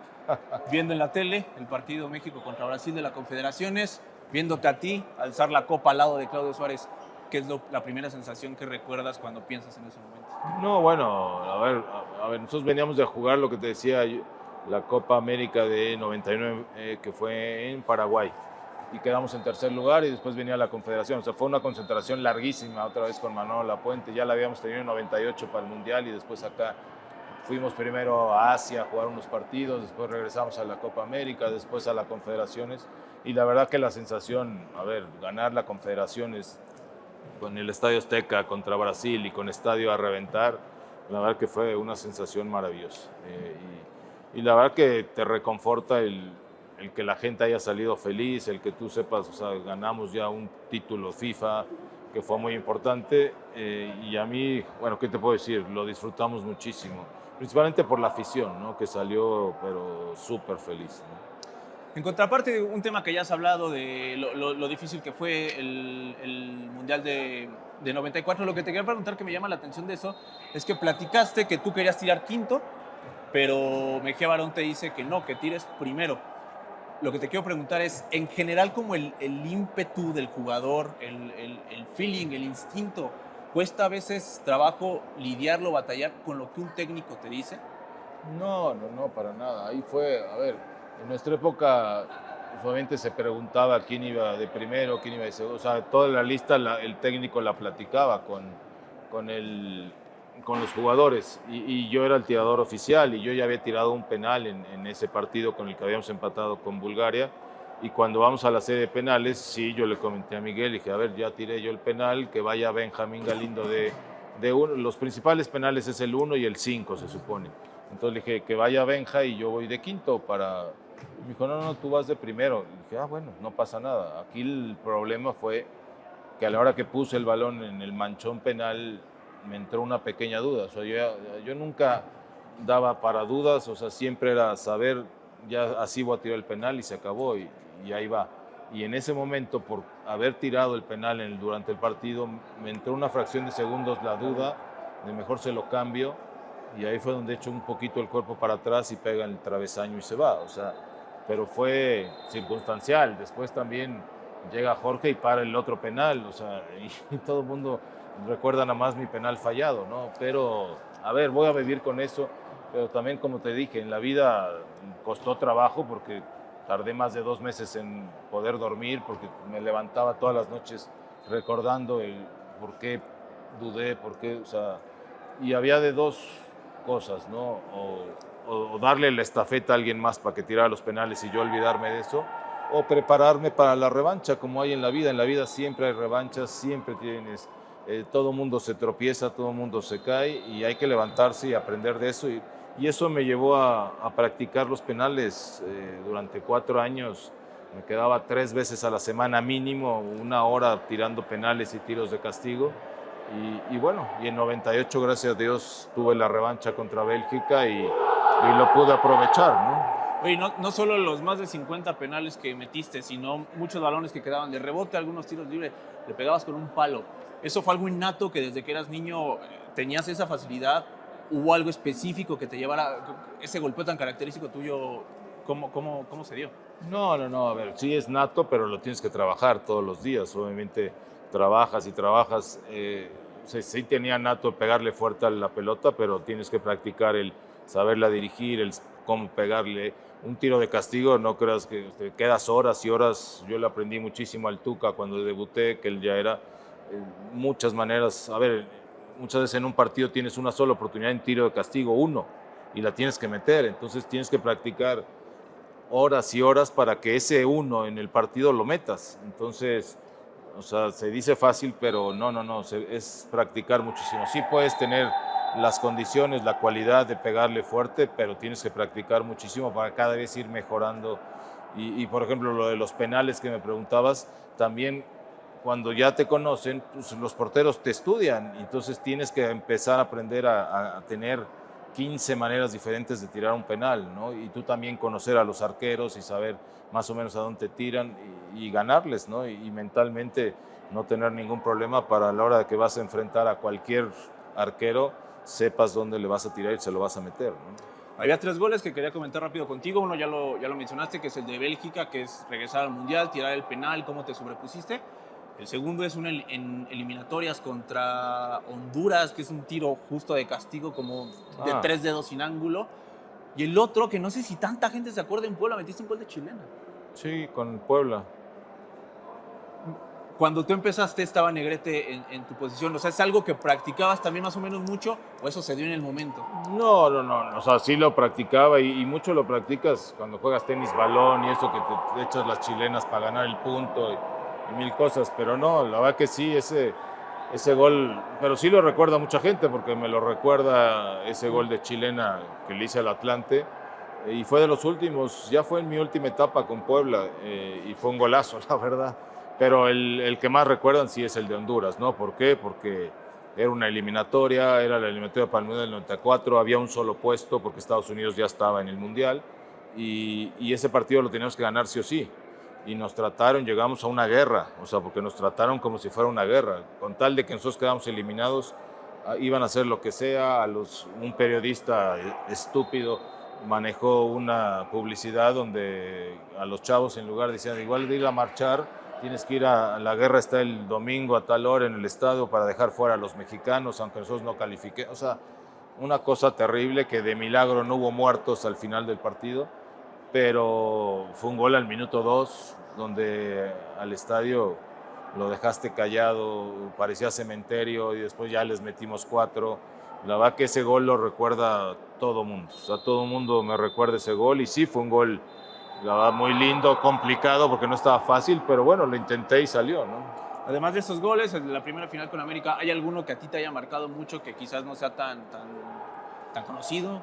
viendo en la tele el partido México contra Brasil de las Confederaciones, viéndote a ti alzar la copa al lado de Claudio Suárez. ¿Qué es la primera sensación que recuerdas cuando piensas en ese momento? No, bueno, a ver, nosotros veníamos de jugar lo que te decía, la Copa América de 99, que fue en Paraguay, y quedamos en tercer lugar y después venía la Confederación, o sea, fue una concentración larguísima, otra vez con Manolo Lapuente, ya la habíamos tenido en 98 para el Mundial y después acá fuimos primero a Asia a jugar unos partidos, después regresamos a la Copa América, después a las Confederaciones, y la verdad que la sensación, a ver, ganar la Confederaciones con el Estadio Azteca contra Brasil y con estadio a reventar, la verdad que fue una sensación maravillosa. Y la verdad que te reconforta el que la gente haya salido feliz, el que tú sepas, o sea, ganamos ya un título FIFA que fue muy importante, y a mí, bueno, ¿qué te puedo decir? Lo disfrutamos muchísimo, principalmente por la afición, ¿no? Que salió, pero súper feliz, ¿no? En contraparte de un tema que ya has hablado de lo difícil que fue el Mundial de 94, lo que te quería preguntar que me llama la atención de eso es que platicaste que tú querías tirar quinto, pero Mejía Barón te dice que no, que tires primero. Lo que te quiero preguntar es, en general, como el ímpetu del jugador, el feeling, el instinto, ¿cuesta a veces trabajo lidiarlo, batallar con lo que un técnico te dice? No, no, no, para nada. Ahí fue, a ver, en nuestra época usualmente se preguntaba quién iba de primero, quién iba de segundo. O sea, toda la lista el técnico la platicaba con, el, con los jugadores. Y yo era el tirador oficial y yo ya había tirado un penal en ese partido con el que habíamos empatado con Bulgaria. Y cuando vamos a la serie de penales, sí, yo le comenté a Miguel, dije, a ver, ya tiré yo el penal, que vaya Benjamín Galindo de uno. Los principales penales es el 1 y el 5, se supone. Entonces le dije, que vaya Benja y yo voy de quinto para... Me dijo, no, no, tú vas de primero. Y dije, bueno, no pasa nada. Aquí el problema fue que a la hora que puse el balón en el manchón penal me entró una pequeña duda. O sea, yo nunca daba para dudas, o sea, siempre era saber, ya así voy a tirar el penal y se acabó y ahí va. Y en ese momento, por haber tirado el penal durante el partido, me entró una fracción de segundos la duda de mejor se lo cambio. Y ahí fue donde echo un poquito el cuerpo para atrás y pega en el travesaño y se va. O sea, pero fue circunstancial. Después también llega Jorge y para el otro penal. O sea, y todo el mundo recuerda nada más mi penal fallado, ¿no? Pero, a ver, voy a vivir con eso. Pero también, como te dije, en la vida costó trabajo porque tardé más de 2 meses en poder dormir porque me levantaba todas las noches recordando el por qué dudé, por qué, o sea, y había de dos cosas, ¿no? O darle la estafeta a alguien más para que tirara los penales y yo olvidarme de eso, o prepararme para la revancha, como hay en la vida. En la vida siempre hay revanchas, siempre tienes, todo mundo se tropieza, todo mundo se cae y hay que levantarse y aprender de eso. Y eso me llevó a practicar los penales durante 4 años. Me quedaba 3 veces a la semana mínimo, 1 hora tirando penales y tiros de castigo. Y bueno, y en 98, gracias a Dios, tuve la revancha contra Bélgica y lo pude aprovechar, ¿no? Oye, no solo los más de 50 penales que metiste, sino muchos balones que quedaban de rebote, algunos tiros libres, le pegabas con un palo. ¿Eso fue algo innato que desde que eras niño tenías esa facilidad? ¿Hubo algo específico que te llevara ese golpeo tan característico tuyo? ¿Cómo se dio? No, no, no, a ver, sí es nato, pero lo tienes que trabajar todos los días. Obviamente trabajas y trabajas. Sí tenía nato pegarle fuerte a la pelota, pero tienes que practicar el saberla dirigir, el cómo pegarle. Un tiro de castigo, no creas que te quedas horas y horas. Yo le aprendí muchísimo al Tuca cuando debuté, que él ya era muchas maneras. A ver, muchas veces en un partido tienes una sola oportunidad en tiro de castigo, uno, y la tienes que meter. Entonces tienes que practicar horas y horas para que ese uno en el partido lo metas. Entonces, o sea, se dice fácil, pero no, es practicar muchísimo. Sí puedes tener las condiciones, la cualidad de pegarle fuerte, pero tienes que practicar muchísimo para cada vez ir mejorando. Y por ejemplo, lo de los penales que me preguntabas, también cuando ya te conocen, pues los porteros te estudian, entonces tienes que empezar a aprender a tener 15 maneras diferentes de tirar un penal, ¿no? Y tú también conocer a los arqueros y saber más o menos a dónde tiran y ganarles, ¿no? Y mentalmente no tener ningún problema para la hora de que vas a enfrentar a cualquier arquero, sepas dónde le vas a tirar y se lo vas a meter, ¿no? Había 3 goles que quería comentar rápido contigo. Uno ya lo mencionaste, que es el de Bélgica, que es regresar al Mundial, tirar el penal, cómo te sobrepusiste. El segundo es una en eliminatorias contra Honduras, que es un tiro justo de castigo, como de 3 dedos sin ángulo. Y el otro, que no sé si tanta gente se acuerda, en Puebla metiste un gol de chilena. Sí, con Puebla. Cuando tú empezaste estaba Negrete en tu posición, o sea, ¿es algo que practicabas también más o menos mucho o eso se dio en el momento? No, o sea, sí lo practicaba y mucho lo practicas cuando juegas tenis balón y eso que te echas las chilenas para ganar el punto y 1000 cosas, pero no, la verdad que sí, ese gol, pero sí lo recuerda mucha gente porque me lo recuerda ese gol de chilena que le hice al Atlante y fue de los últimos, ya fue en mi última etapa con Puebla y fue un golazo, la verdad. Pero el que más recuerdan sí es el de Honduras, ¿no? ¿Por qué? Porque era una eliminatoria, era la eliminatoria para el Mundial del 94, había un solo puesto porque Estados Unidos ya estaba en el Mundial y ese partido lo teníamos que ganar sí o sí. Y nos trataron, llegamos a una guerra, o sea, porque nos trataron como si fuera una guerra, con tal de que nosotros quedamos eliminados, iban a hacer lo que sea, un periodista estúpido manejó una publicidad donde a los chavos en lugar decían, igual de ir a marchar, tienes que ir la guerra está el domingo a tal hora en el estadio para dejar fuera a los mexicanos, aunque nosotros no califiquemos, o sea, una cosa terrible que de milagro no hubo muertos al final del partido, pero fue un gol al minuto 2, donde al estadio lo dejaste callado, parecía cementerio y después ya les metimos 4. La verdad que ese gol lo recuerda todo mundo, o sea, todo el mundo me recuerda ese gol y sí, fue un gol, la verdad, muy lindo, complicado porque no estaba fácil, pero bueno, lo intenté y salió, ¿no? Además de estos goles, en la primera final con América, ¿hay alguno que a ti te haya marcado mucho que quizás no sea tan conocido?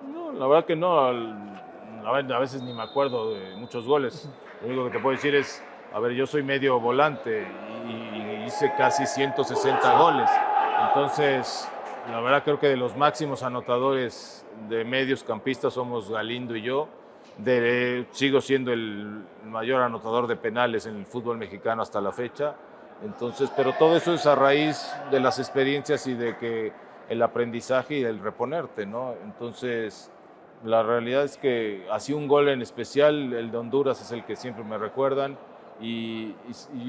No, la verdad que no, a veces ni me acuerdo de muchos goles. Lo único que te puedo decir es, a ver, yo soy medio volante y hice casi 160 goles. Entonces, la verdad creo que de los máximos anotadores de medios campistas somos Galindo y yo. Sigo siendo el mayor anotador de penales en el fútbol mexicano hasta la fecha. Entonces, pero todo eso es a raíz de las experiencias y de que el aprendizaje y el reponerte, ¿no? Entonces, la realidad es que así un gol en especial, el de Honduras es el que siempre me recuerdan y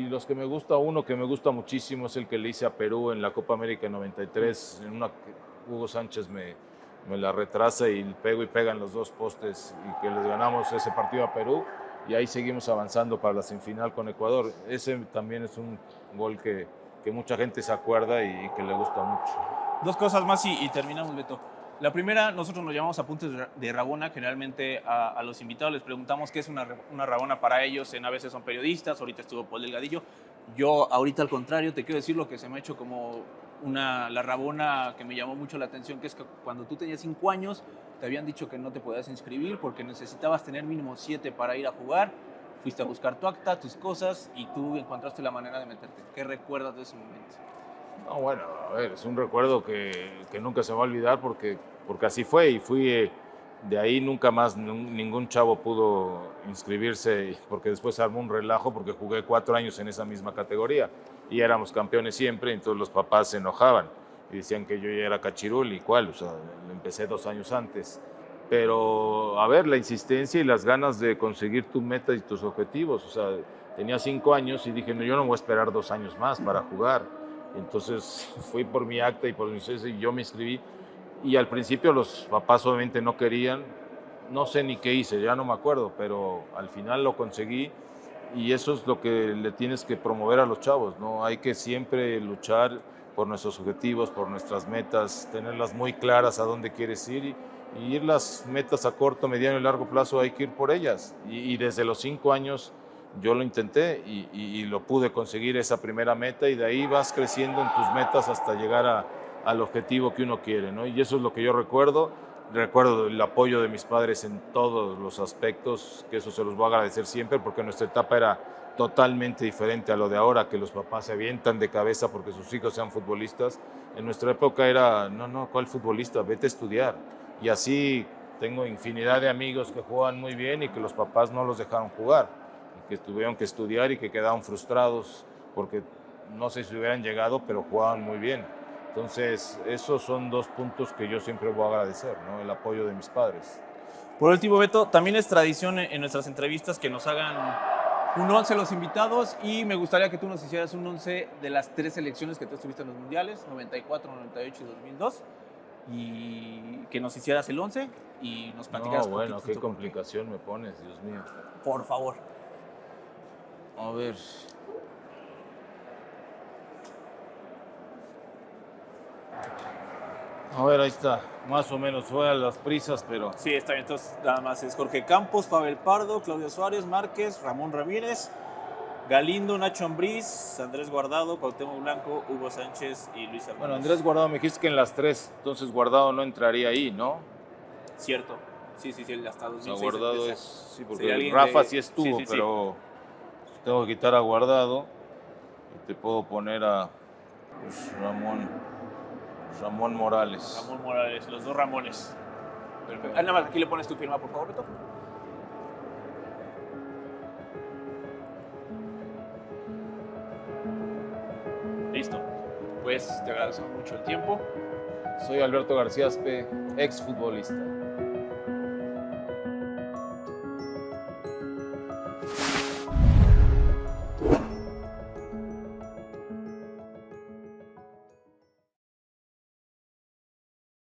los que me gusta, uno que me gusta muchísimo es el que le hice a Perú en la Copa América 93, en una que Hugo Sánchez me la retrasa y pego y pegan los dos postes y que les ganamos ese partido a Perú y ahí seguimos avanzando para la semifinal con Ecuador. Ese también es un gol que mucha gente se acuerda y que le gusta mucho. Dos cosas más y terminamos, Beto. La primera, nosotros nos llamamos apuntes de Rabona. Generalmente a los invitados les preguntamos qué es una Rabona para ellos. A veces son periodistas, ahorita estuvo Paul Delgadillo. Yo ahorita al contrario te quiero decir lo que se me ha hecho como la Rabona que me llamó mucho la atención, que es que cuando tú tenías 5 años te habían dicho que no te podías inscribir porque necesitabas tener mínimo 7 para ir a jugar. Fuiste a buscar tu acta, tus cosas y tú encontraste la manera de meterte. ¿Qué recuerdas de ese momento? No, bueno, a ver, es un recuerdo que nunca se va a olvidar porque así fue y fui, de ahí nunca más ningún chavo pudo inscribirse porque después se armó un relajo porque jugué 4 años en esa misma categoría y éramos campeones siempre, y entonces los papás se enojaban y decían que yo ya era cachirul y cuál, o sea, empecé 2 años antes. Pero, a ver, la insistencia y las ganas de conseguir tu meta y tus objetivos, o sea, tenía 5 años y dije, no, yo no voy a esperar 2 años más para jugar. Entonces fui por mi acta y por mi cese y yo me inscribí. Y al principio los papás obviamente no querían, no sé ni qué hice, ya no me acuerdo, pero al final lo conseguí y eso es lo que le tienes que promover a los chavos, ¿no? Hay que siempre luchar por nuestros objetivos, por nuestras metas, tenerlas muy claras a dónde quieres ir y ir las metas a corto, mediano y largo plazo, hay que ir por ellas. Y desde los 5 años yo lo intenté y lo pude conseguir esa primera meta y de ahí vas creciendo en tus metas hasta llegar al objetivo que uno quiere, ¿no? Y eso es lo que yo recuerdo. Recuerdo el apoyo de mis padres en todos los aspectos, que eso se los voy a agradecer siempre porque nuestra etapa era totalmente diferente a lo de ahora, que los papás se avientan de cabeza porque sus hijos sean futbolistas. En nuestra época era, no, ¿cuál futbolista? Vete a estudiar. Y así tengo infinidad de amigos que juegan muy bien y que los papás no los dejaron jugar, y que tuvieron que estudiar y que quedaron frustrados porque no sé si hubieran llegado, pero jugaban muy bien. Entonces, esos son 2 puntos que yo siempre voy a agradecer, ¿no? El apoyo de mis padres. Por último, Beto, también es tradición en nuestras entrevistas que nos hagan un 11 los invitados y me gustaría que tú nos hicieras un 11 de las 3 selecciones que tú estuviste en los mundiales, 94, 98 y 2002, y que nos hicieras el 11 y nos platicaras. No, bueno, qué complicación me pones, Dios mío. Por favor. A ver. A ver, ahí está. Más o menos fue a las prisas, pero... Sí, está bien. Entonces, nada más es Jorge Campos, Pavel Pardo, Claudio Suárez, Márquez, Ramón Ramírez, Galindo, Nacho Ambriz, Andrés Guardado, Cuauhtémoc Blanco, Hugo Sánchez y Luis Hernández. Bueno, Andrés Guardado me dijiste que en las 3, entonces Guardado no entraría ahí, ¿no? Cierto. Sí, él hasta O sea, 2006 Guardado empieza. es... Sí, Sería porque alguien Rafa de- sí estuvo, sí. pero tengo que quitar a Guardado y te puedo poner a pues, Ramón Morales. Ramón Morales, los dos Ramones. Perfecto. Nada más, aquí le pones tu firma, por favor, Beto. Listo. Pues te agradezco mucho el tiempo. Soy Alberto García Aspe, exfutbolista.